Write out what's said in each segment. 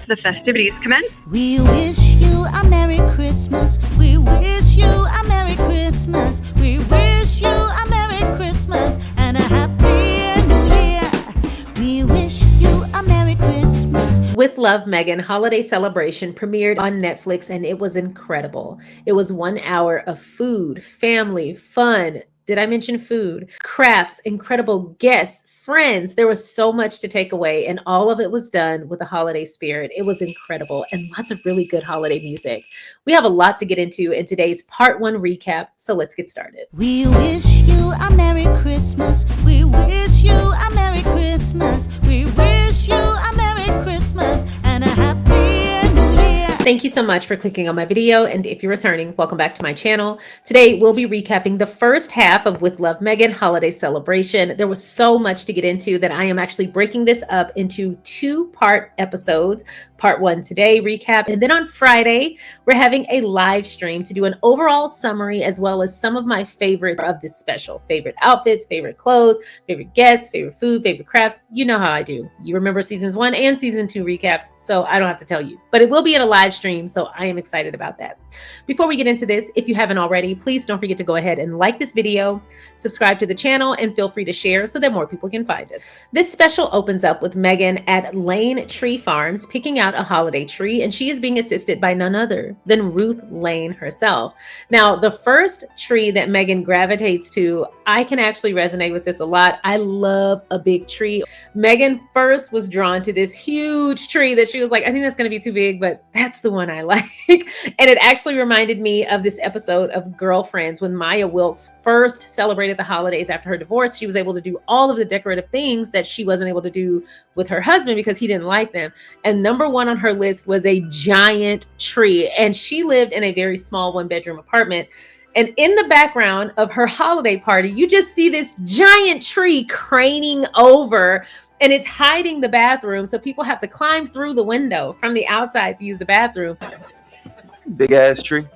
the festivities commence. We wish you a Merry Christmas. We wish you a Merry Christmas. We wish you a Merry Christmas and a Happy New Year. We wish you a Merry Christmas. With Love, Meghan holiday celebration premiered on Netflix, and it was incredible. It was 1 hour of food, family, fun. Did I mention food? Crafts, incredible guests, friends. There was so much to take away, and all of it was done with a holiday spirit. It was incredible, and lots of really good holiday music. We have a lot to get into in today's part 1 recap, so let's get started. We wish you a Merry Christmas. We wish you a Merry Christmas. We wish you a Merry Christmas and a Happy New Year. Thank you so much for clicking on my video, and if you're returning, welcome back to my channel. Today, we'll be recapping the first half of With Love, Meghan holiday celebration. There was so much to get into that I am actually breaking this up into 2-part episodes. Part 1 today, recap, and then on Friday, we're having a live stream to do an overall summary as well as some of my favorite of this special. Favorite outfits, favorite clothes, favorite guests, favorite food, favorite crafts. You know how I do. You remember seasons 1 and season 2 recaps, so I don't have to tell you. But it will be in a live stream, so I am excited about that. Before we get into this, if you haven't already, please don't forget to go ahead and like this video, subscribe to the channel, and feel free to share so that more people can find us. This special opens up with Meghan at Lane Tree Farms picking out a holiday tree, and she is being assisted by none other than Ruth Lane herself. Now, the first tree that Meghan gravitates to, I can actually resonate with this a lot. I love a big tree. Meghan first was drawn to this huge tree that she was like, I think that's going to be too big, but that's the one I like. And it actually reminded me of this episode of Girlfriends when Maya Wilkes first celebrated the holidays after her divorce. She was able to do all of the decorative things that she wasn't able to do with her husband because he didn't like them. And number 1 on her list was a giant tree. And she lived in a very small 1-bedroom apartment. And in the background of her holiday party, you just see this giant tree craning over, and it's hiding the bathroom. So people have to climb through the window from the outside to use the bathroom. Big ass tree.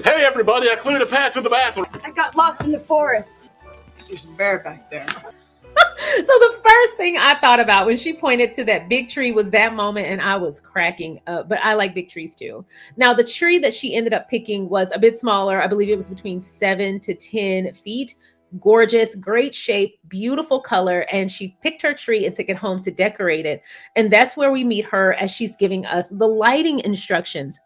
Hey everybody, I cleared a path to the bathroom. I got lost in the forest. There's a bear back there. So the first thing I thought about when she pointed to that big tree was that moment, and I was cracking up. But I like big trees too. Now, the tree that she ended up picking was a bit smaller. I believe it was between 7 to 10 feet. Gorgeous, great shape, beautiful color. And she picked her tree and took it home to decorate it. And that's where we meet her as she's giving us the lighting instructions.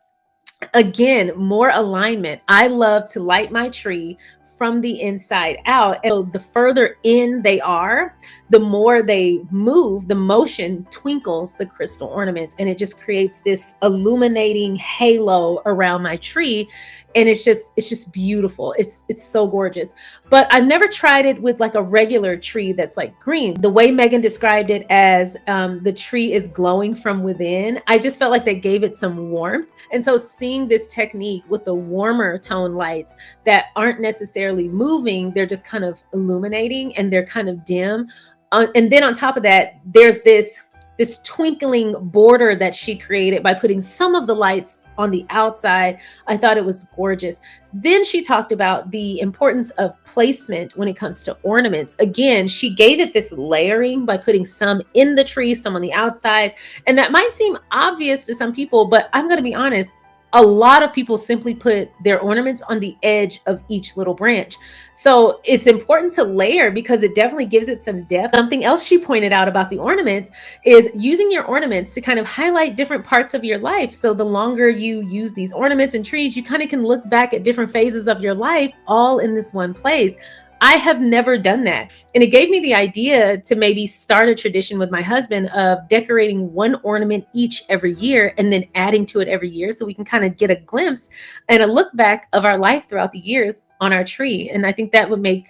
Again, more alignment. I love to light my tree from the inside out. And so the further in they are, the more they move, the motion twinkles the crystal ornaments, and it just creates this illuminating halo around my tree. And it's just beautiful. It's so gorgeous. But I've never tried it with like a regular tree that's like green. The way Meghan described it as the tree is glowing from within, I just felt like they gave it some warmth. And so seeing this technique with the warmer tone lights that aren't necessarily moving, they're just kind of illuminating and they're kind of dim. And then on top of that, there's this twinkling border that she created by putting some of the lights on the outside. I thought it was gorgeous. Then she talked about the importance of placement when it comes to ornaments. Again, she gave it this layering by putting some in the tree, some on the outside. And that might seem obvious to some people, but I'm going to be honest, a lot of people simply put their ornaments on the edge of each little branch. So it's important to layer because it definitely gives it some depth. Something else she pointed out about the ornaments is using your ornaments to kind of highlight different parts of your life. So the longer you use these ornaments and trees, you kind of can look back at different phases of your life all in this one place. I have never done that. And it gave me the idea to maybe start a tradition with my husband of decorating one ornament each every year and then adding to it every year so we can kind of get a glimpse and a look back of our life throughout the years on our tree. And I think that would make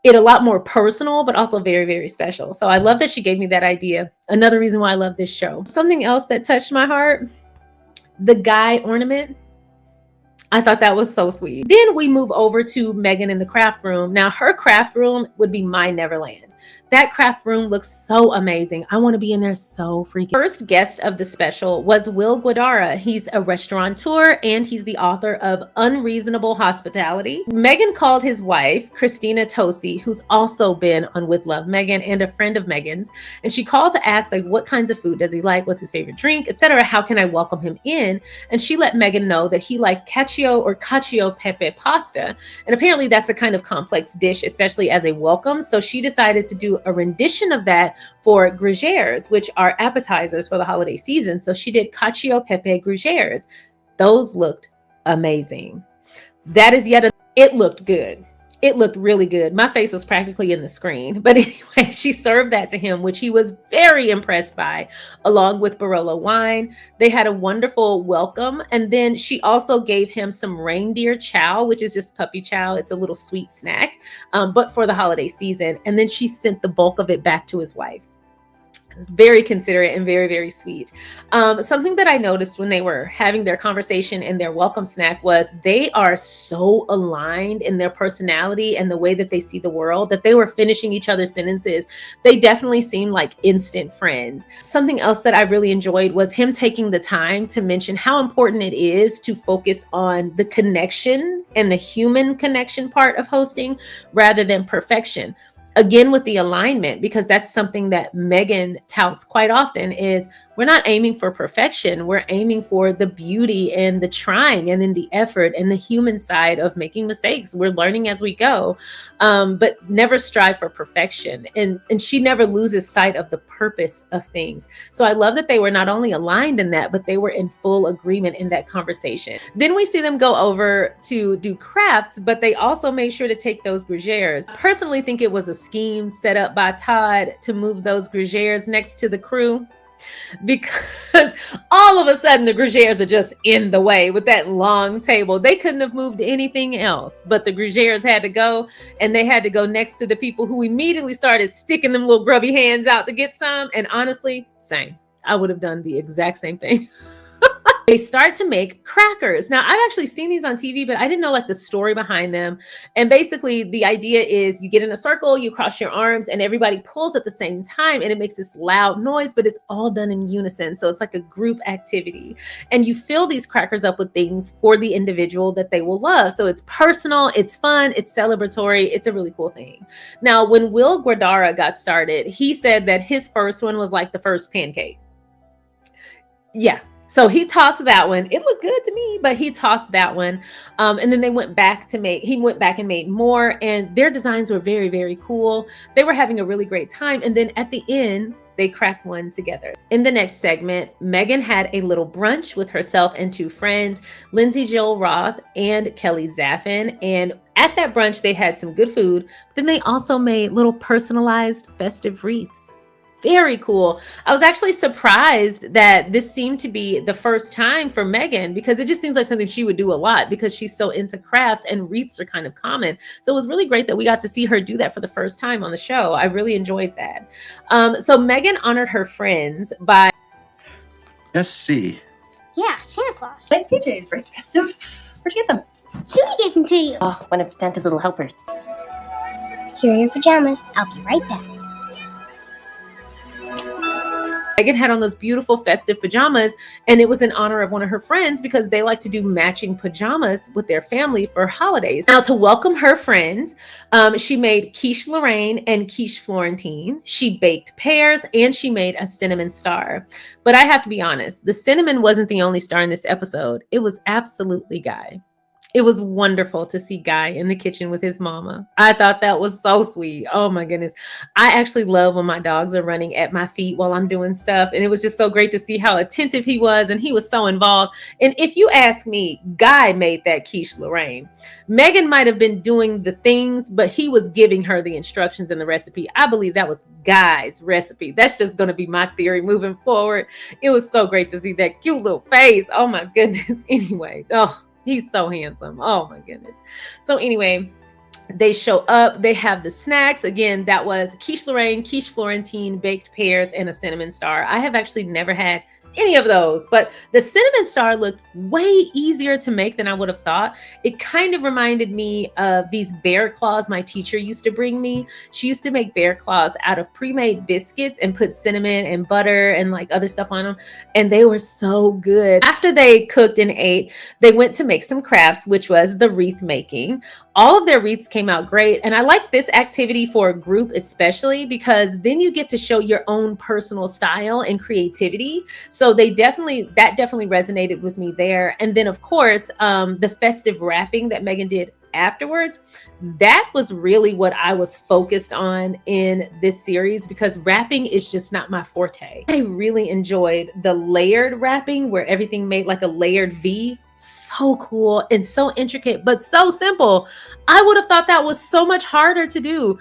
it a lot more personal, but also very, very special. So I love that she gave me that idea. Another reason why I love this show. Something else that touched my heart, the guy ornament. I thought that was so sweet. Then we move over to Meghan in the craft room. Now, her craft room would be my Neverland. That craft room looks so amazing. I want to be in there so freaking. First guest of the special was Will Guidara. He's a restaurateur and he's the author of Unreasonable Hospitality. Meghan called his wife, Christina Tosi, who's also been on With Love Meghan and a friend of Meghan's. And she called to ask, like, what kinds of food does he like? What's his favorite drink, etc.? How can I welcome him in? And she let Meghan know that he liked cacio pepe pasta. And apparently that's a kind of complex dish, especially as a welcome. So she decided to do a rendition of that for gruyères, which are appetizers for the holiday season. So she did cacio pepe gruyères. Those looked amazing. That is it looked good. It looked really good. My face was practically in the screen. But anyway, she served that to him, which he was very impressed by, along with Barolo wine. They had a wonderful welcome. And then she also gave him some reindeer chow, which is just puppy chow. It's a little sweet snack, but for the holiday season. And then she sent the bulk of it back to his wife. Very considerate and very, very sweet. Something that I noticed when they were having their conversation and their welcome snack was they are so aligned in their personality and the way that they see the world that they were finishing each other's sentences. They definitely seemed like instant friends. Something else that I really enjoyed was him taking the time to mention how important it is to focus on the connection and the human connection part of hosting rather than perfection. Again, with the alignment, because that's something that Meghan touts quite often is we're not aiming for perfection. We're aiming for the beauty and the trying and then the effort and the human side of making mistakes. We're learning as we go, but never strive for perfection. And she never loses sight of the purpose of things. So I love that they were not only aligned in that, but they were in full agreement in that conversation. Then we see them go over to do crafts, but they also made sure to take those gruyères. I personally think it was a scheme set up by Todd to move those gruyères next to the crew, because all of a sudden the gruyères are just in the way with that long table. They couldn't have moved anything else, but the gruyères had to go, and they had to go next to the people who immediately started sticking them little grubby hands out to get some. And honestly, same. I would have done the exact same thing. They start to make crackers. Now, I've actually seen these on TV, but I didn't know like the story behind them. And basically the idea is you get in a circle, you cross your arms, and everybody pulls at the same time, and it makes this loud noise, but it's all done in unison. So it's like a group activity. And you fill these crackers up with things for the individual that they will love. So it's personal, it's fun, it's celebratory. It's a really cool thing. Now, when Will Guidara got started, he said that his first one was like the first pancake. Yeah. So he tossed that one. It looked good to me, but he tossed that one. And then he went back and made more, and their designs were very, very cool. They were having a really great time. And then at the end, they cracked one together. In the next segment, Meghan had a little brunch with herself and two friends, Lindsay Joel Roth and Kelly Zaffin. And at that brunch, they had some good food. But then they also made little personalized festive wreaths. Very cool. I was actually surprised that this seemed to be the first time for Meghan, because it just seems like something she would do a lot because she's so into crafts and wreaths are kind of common. So it was really great that we got to see her do that for the first time on the show. I really enjoyed that. So Meghan honored her friends by... Let's see. Yeah, Santa Claus. Nice PJs, very festive. Where'd you get them? Judy gave them to you. Oh, one of Santa's little helpers. Here are your pajamas. I'll be right back. Meghan had on those beautiful festive pajamas, and it was in honor of one of her friends because they like to do matching pajamas with their family for holidays. Now, to welcome her friends, she made quiche Lorraine and quiche Florentine. She baked pears, and she made a cinnamon star. But I have to be honest, the cinnamon wasn't the only star in this episode. It was absolutely Guy. It was wonderful to see Guy in the kitchen with his mama. I thought that was so sweet. Oh my goodness. I actually love when my dogs are running at my feet while I'm doing stuff. And it was just so great to see how attentive he was. And he was so involved. And if you ask me, Guy made that quiche Lorraine. Meghan might have been doing the things, but he was giving her the instructions and the recipe. I believe that was Guy's recipe. That's just going to be my theory moving forward. It was so great to see that cute little face. Oh my goodness. Anyway, he's so handsome. Oh my goodness. So anyway, they show up. They have the snacks. Again, that was quiche Lorraine, quiche Florentine, baked pears, and a cinnamon star. I have actually never had any of those. But the cinnamon star looked way easier to make than I would have thought. It kind of reminded me of these bear claws my teacher used to bring me. She used to make bear claws out of pre-made biscuits and put cinnamon and butter and like other stuff on them. And they were so good. After they cooked and ate, they went to make some crafts, which was the wreath making. All of their wreaths came out great. And I like this activity for a group, especially because then you get to show your own personal style and creativity. So that definitely resonated with me there. And then of course, the festive wrapping that Meghan did afterwards, that was really what I was focused on in this series, because wrapping is just not my forte. I really enjoyed the layered wrapping where everything made like a layered V. So cool and so intricate, but so simple. I would have thought that was so much harder to do.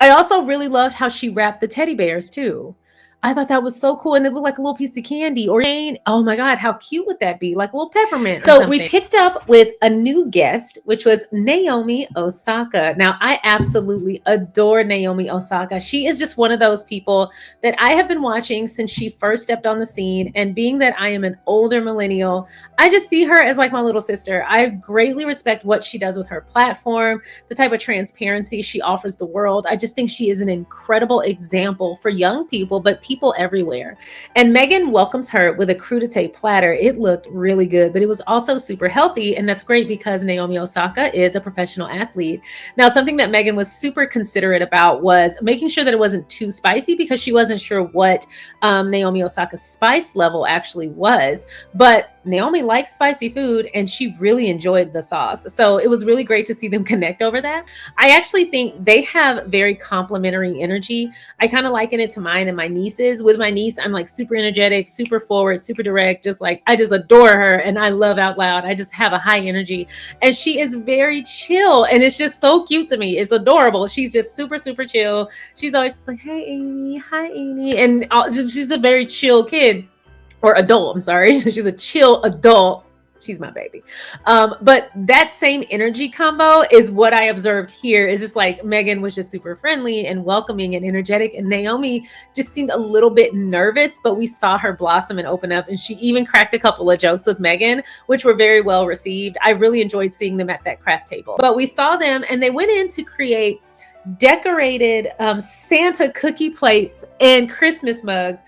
I also really loved how she wrapped the teddy bears too. I thought that was so cool. And it looked like a little piece of candy or oh my God, how cute would that be? Like a little peppermint. So we picked up with a new guest, which was Naomi Osaka. Now I absolutely adore Naomi Osaka. She is just one of those people that I have been watching since she first stepped on the scene. And being that I am an older millennial, I just see her as like my little sister. I greatly respect what she does with her platform, the type of transparency she offers the world. I just think she is an incredible example for young people, but people everywhere. And Meghan welcomes her with a crudité platter. It looked really good, but it was also super healthy. And that's great because Naomi Osaka is a professional athlete. Now, something that Meghan was super considerate about was making sure that it wasn't too spicy, because she wasn't sure what Naomi Osaka's spice level actually was. But Naomi likes spicy food and she really enjoyed the sauce. So it was really great to see them connect over that. I actually think they have very complementary energy. I kind of liken it to mine and my nieces. With my niece, I'm like super energetic, super forward, super direct, just like I just adore her and I love out loud. I just have a high energy. And she is very chill and it's just so cute to me. It's adorable. She's just super, super chill. She's always just like, hey, Amy, hi, Amy. And she's a very chill kid. Or adult, I'm sorry. She's a chill adult. She's my baby. But that same energy combo is what I observed here. Is just like Meghan was just super friendly and welcoming and energetic. And Naomi just seemed a little bit nervous, but we saw her blossom and open up. And she even cracked a couple of jokes with Meghan, which were very well received. I really enjoyed seeing them at that craft table. But we saw them and they went in to create decorated Santa cookie plates and Christmas mugs.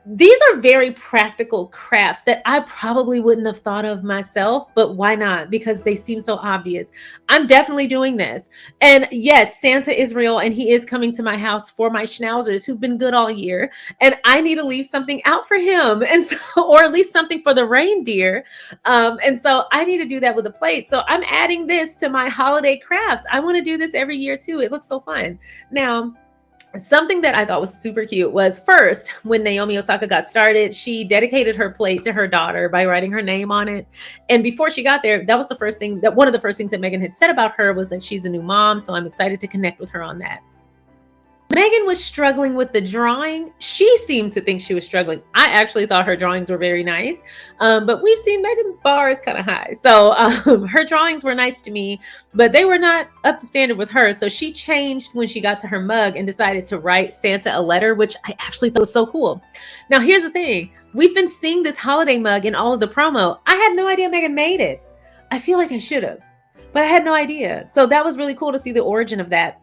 These are very practical crafts that I probably wouldn't have thought of myself, but why not? Because they seem so obvious. I'm definitely doing this. And yes, Santa is real and he is coming to my house for my schnauzers who've been good all year. And I need to leave something out for him. And so, or at least something for the reindeer. And so I need to do that with a plate. So I'm adding this to my holiday crafts. I want to do this every year too. It looks so fun. Now, something that I thought was super cute was first, when Naomi Osaka got started, she dedicated her plate to her daughter by writing her name on it. And before she got there, that was one of the first things that Meghan had said about her was that she's a new mom. So I'm excited to connect with her on that. Meghan was struggling with the drawing. She seemed to think she was struggling. I actually thought her drawings were very nice, but we've seen Meghan's bar is kind of high. So her drawings were nice to me, but they were not up to standard with her. So she changed when she got to her mug and decided to write Santa a letter, which I actually thought was so cool. Now, here's the thing. We've been seeing this holiday mug in all of the promo. I had no idea Meghan made it. I feel like I should have, but I had no idea. So that was really cool to see the origin of that.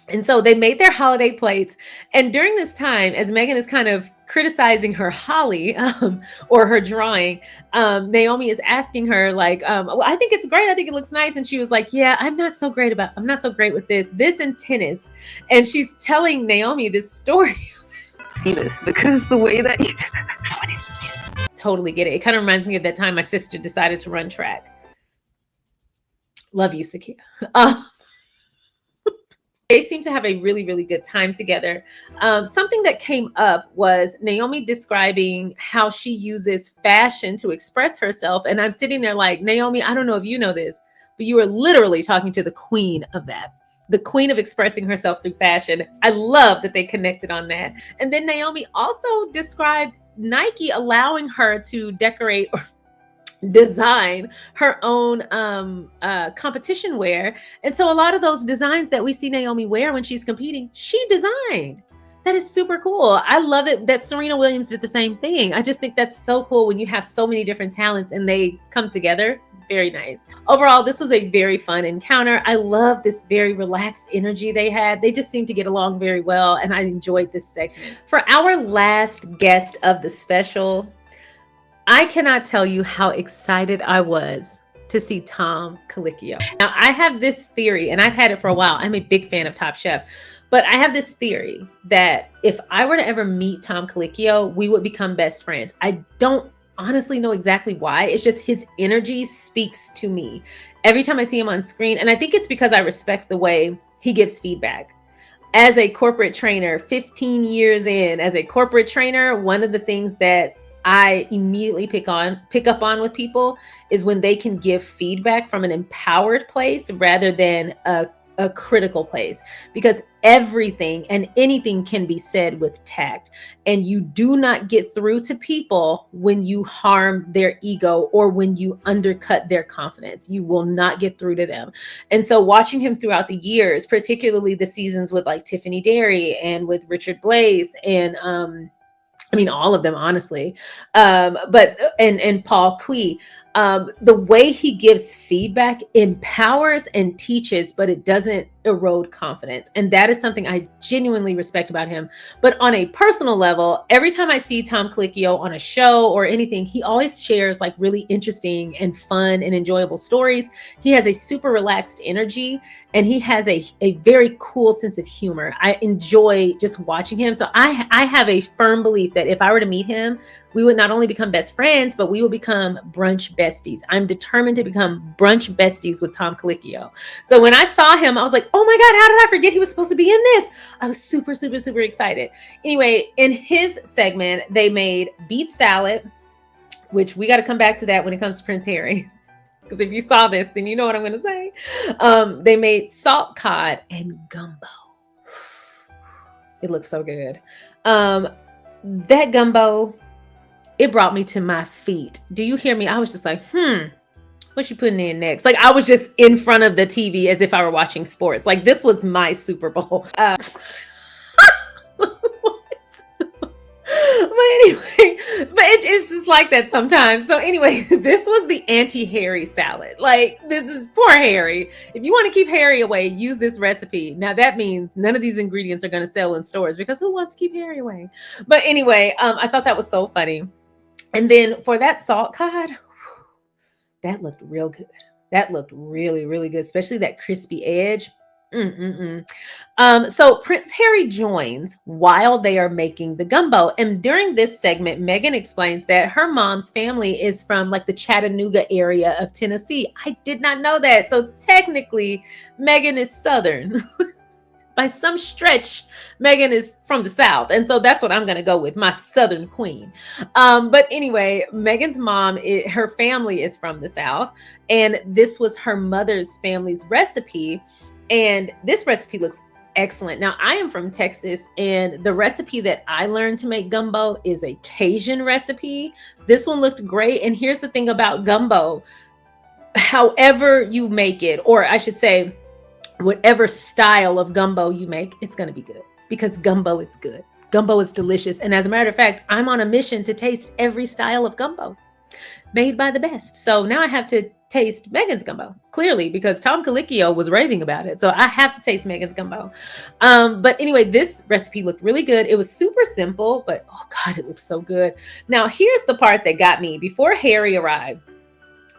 And so they made their holiday plates. And during this time, as Meghan is kind of criticizing her holly or her drawing, Naomi is asking her like, well, I think it's great. I think it looks nice. And she was like, yeah, I'm not so great with this and tennis. And she's telling Naomi this story. See this because the way that you I need to see it. Totally get it. It kind of reminds me of that time my sister decided to run track. Love you, Sakia. They seem to have a really, really good time together. Something that came up was Naomi describing how she uses fashion to express herself. And I'm sitting there like, Naomi, I don't know if you know this, but you are literally talking to the queen of that. The queen of expressing herself through fashion. I love that they connected on that. And then Naomi also described Nike allowing her to decorate or design her own competition wear. And so a lot of those designs that we see Naomi wear when she's competing, she designed. That is super cool. I love it that Serena Williams did the same thing. I just think that's so cool when you have so many different talents and they come together. Very nice. Overall, this was a very fun encounter. I love this very relaxed energy they had. They just seemed to get along very well, and I enjoyed this segment. For our last guest of the special, I cannot tell you how excited I was to see Tom Colicchio. Now, I have this theory, and I've had it for a while. I'm a big fan of Top Chef. But I have this theory that if I were to ever meet Tom Colicchio, we would become best friends. I don't honestly know exactly why. It's just his energy speaks to me every time I see him on screen. And I think it's because I respect the way he gives feedback. As a corporate trainer, 15 years in, as a corporate trainer, one of the things that I immediately pick up on with people is when they can give feedback from an empowered place rather than a critical place, because everything and anything can be said with tact, and you do not get through to people when you harm their ego or when you undercut their confidence. You will not get through to them. And so watching him throughout the years, particularly the seasons with like Tiffany Derry and with Richard Blaze and I mean, all of them, honestly. But Paul Quee, the way he gives feedback empowers and teaches, but it doesn't erode confidence. And that is something I genuinely respect about him. But on a personal level, every time I see Tom Colicchio on a show or anything, he always shares like really interesting and fun and enjoyable stories. He has a super relaxed energy, and he has a very cool sense of humor. I enjoy just watching him. So I have a firm belief that if I were to meet him, we would not only become best friends, but we will become brunch besties. I'm determined to become brunch besties with Tom Colicchio. So when I saw him, I was like, oh my God, how did I forget he was supposed to be in this? I was super, super, super excited. Anyway, in his segment, they made beet salad, which we got to come back to that when it comes to Prince Harry. Because if you saw this, then you know what I'm going to say. They made salt cod and gumbo. It looks so good. That gumbo, it brought me to my feet. Do you hear me? I was just like, what's she putting in next? Like, I was just in front of the TV as if I were watching sports. Like, this was my Super Bowl. But anyway, it's just like that sometimes. So anyway, this was the anti-Harry salad. Like, this is poor Harry. If you want to keep Harry away, use this recipe. Now that means none of these ingredients are going to sell in stores because who wants to keep Harry away? But anyway, I thought that was so funny. And then for that salt cod, that looked real good. That looked really, really good, especially that crispy edge. So Prince Harry joins while they are making the gumbo. And during this segment, Meghan explains that her mom's family is from like the Chattanooga area of Tennessee. I did not know that. So technically, Meghan is Southern. By some stretch, Meghan is from the South. And so that's what I'm going to go with, my Southern queen. But anyway, Meghan's mom, her family is from the South. And this was her mother's family's recipe. And this recipe looks excellent. Now, I am from Texas, and the recipe that I learned to make gumbo is a Cajun recipe. This one looked great. And here's the thing about gumbo. However you make it, or I should say, whatever style of gumbo you make, it's going to be good because gumbo is good. Gumbo is delicious. And as a matter of fact, I'm on a mission to taste every style of gumbo made by the best. So now I have to taste Meghan's gumbo, clearly, because Tom Colicchio was raving about it. So I have to taste Meghan's gumbo. But anyway, this recipe looked really good. It was super simple, but oh God, it looks so good. Now, here's the part that got me. Before Harry arrived,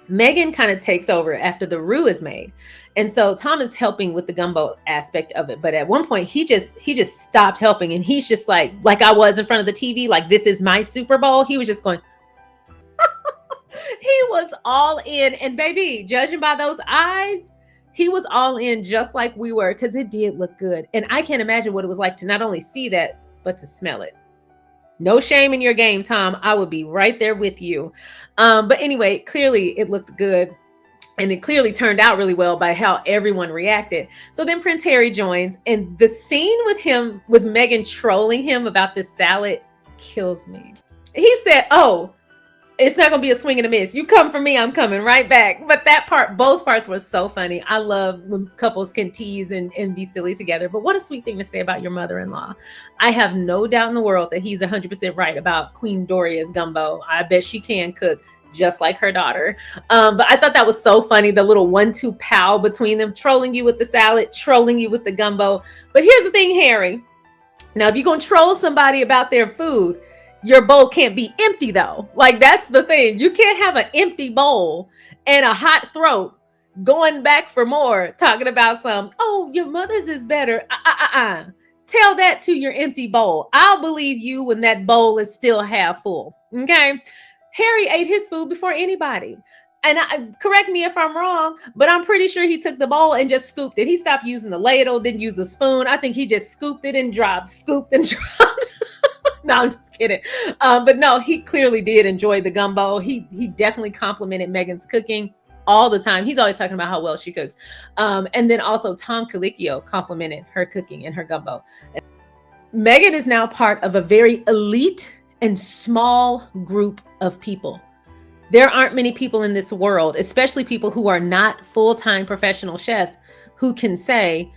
Meghan kind of takes over after the roux is made. And so Tom is helping with the gumbo aspect of it. But at one point, he just stopped helping. And he's just like I was in front of the TV, like, this is my Super Bowl. He was just going, he was all in. And baby, judging by those eyes, he was all in just like we were, because it did look good. And I can't imagine what it was like to not only see that, but to smell it. No shame in your game, Tom. I would be right there with you. But anyway, clearly it looked good. And it clearly turned out really well by how everyone reacted. So then Prince Harry joins, and the scene with Meghan trolling him about this salad kills me. He said, oh, It's not gonna be a swing and a miss. You come for me, I'm coming right back. But that part, both parts were so funny. I love when couples can tease and be silly together. But what a sweet thing to say about your mother-in-law. I have no doubt in the world that he's 100% right about Queen Doria's gumbo. I bet she can cook just like her daughter. But I thought that was so funny. The little 1-2 pow between them, trolling you with the salad, trolling you with the gumbo. But here's the thing, Harry. Now, if you're gonna troll somebody about their food, your bowl can't be empty though. Like, that's the thing. You can't have an empty bowl and a hot throat going back for more, talking about oh, your mother's is better. Tell that to your empty bowl. I'll believe you when that bowl is still half full. Okay. Harry ate his food before anybody. And correct me if I'm wrong, but I'm pretty sure he took the bowl and just scooped it. He stopped using the ladle, didn't use a spoon. I think he just scooped it and dropped, scooped and dropped. No, I'm just kidding. But no, he clearly did enjoy the gumbo. He definitely complimented Meghan's cooking all the time. He's always talking about how well she cooks. And then also Tom Colicchio complimented her cooking and her gumbo. Meghan is now part of a very elite and small group of people. There aren't many people in this world, especially people who are not full-time professional chefs, who can say,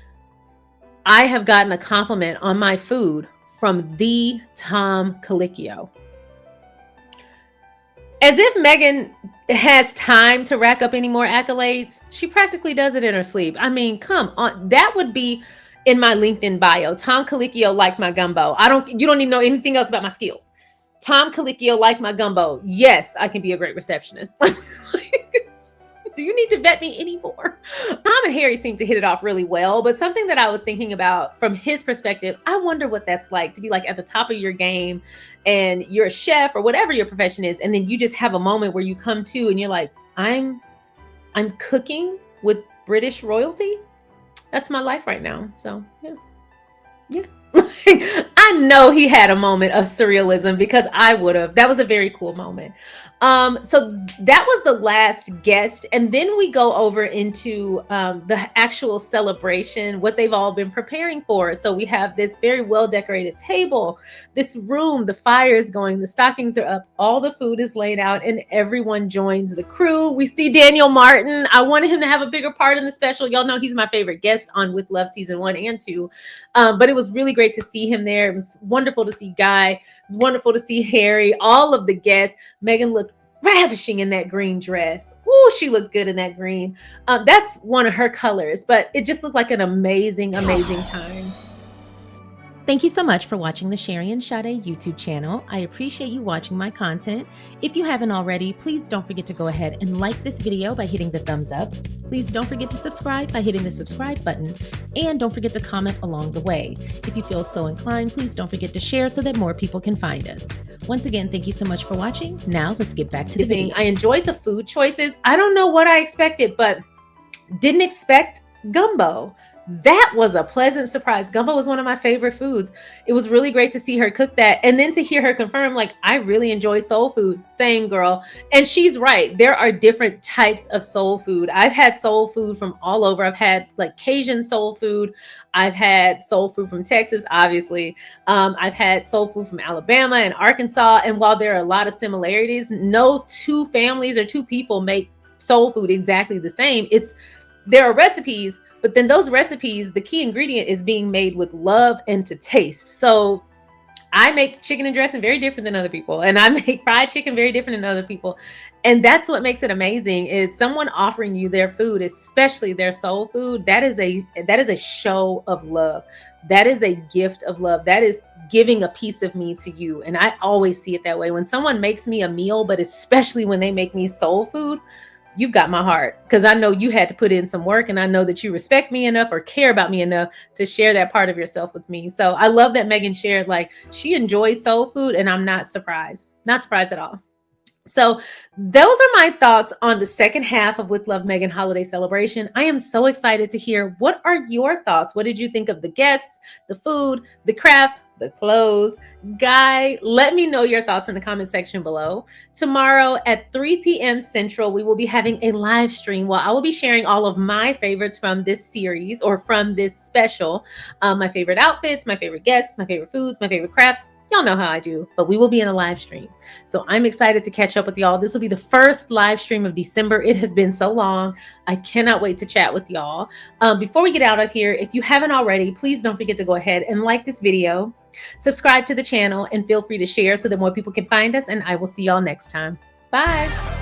I have gotten a compliment on my food from the Tom Colicchio. As if Meghan has time to rack up any more accolades. She practically does it in her sleep. I mean, come on. That would be in my LinkedIn bio. Tom Colicchio liked my gumbo. You don't need to know anything else about my skills. Tom Colicchio liked my gumbo. Yes, I can be a great receptionist. Do you need to vet me anymore? Tom and Harry seem to hit it off really well, but something that I was thinking about from his perspective, I wonder what that's like to be like at the top of your game and you're a chef or whatever your profession is. And then you just have a moment where you come to and you're like, I'm cooking with British royalty. That's my life right now. So yeah. I know he had a moment of surrealism because I would have. That was a very cool moment. So that was the last guest. And then we go over into the actual celebration, what they've all been preparing for. So we have this very well decorated table, this room, the fire is going, the stockings are up, all the food is laid out, and everyone joins the crew. We see Daniel Martin. I wanted him to have a bigger part in the special. Y'all know he's my favorite guest on With Love season 1 and 2. But it was really great to see him there. It was wonderful to see Guy. It was wonderful to see Harry, all of the guests. Meghan looked ravishing in that green dress. Ooh, she looked good in that green. That's one of her colors, but it just looked like an amazing time. Thank you so much for watching the SharionSade YouTube channel. I appreciate you watching my content. If you haven't already, please don't forget to go ahead and like this video by hitting the thumbs up. Please don't forget to subscribe by hitting the subscribe button. And don't forget to comment along the way. If you feel so inclined, please don't forget to share so that more people can find us. Once again, thank you so much for watching. Now let's get back to the video. I enjoyed the food choices. I don't know what I expected, but didn't expect gumbo. That was a pleasant surprise. Gumbo was one of my favorite foods. It was really great to see her cook that. And then to hear her confirm, like, I really enjoy soul food. Same, girl. And she's right. There are different types of soul food. I've had soul food from all over. I've had like Cajun soul food. I've had soul food from Texas, obviously. I've had soul food from Alabama and Arkansas. And while there are a lot of similarities, no two families or two people make soul food exactly the same. There are recipes, but then those recipes, the key ingredient is being made with love and to taste. So I make chicken and dressing very different than other people. And I make fried chicken very different than other people. And that's what makes it amazing, is someone offering you their food, especially their soul food. That is a show of love. That is a gift of love. That is giving a piece of me to you. And I always see it that way. When someone makes me a meal, but especially when they make me soul food, you've got my heart, because I know you had to put in some work, and I know that you respect me enough or care about me enough to share that part of yourself with me. So I love that Meghan shared, like, she enjoys soul food, and I'm not surprised at all. So those are my thoughts on the second half of With Love Meghan holiday celebration. I am so excited to hear, what are your thoughts? What did you think of the guests, the food, the crafts, the clothes? Guy, let me know your thoughts in the comment section below. Tomorrow at 3 p.m. Central, we will be having a live stream where I will be sharing all of my favorites from this series or from this special. My favorite outfits, my favorite guests, my favorite foods, my favorite crafts. Y'all know how I do, but we will be in a live stream. So I'm excited to catch up with y'all. This will be the first live stream of December. It has been so long. I cannot wait to chat with y'all. Before we get out of here, if you haven't already, please don't forget to go ahead and like this video, subscribe to the channel, and feel free to share so that more people can find us. And I will see y'all next time. Bye.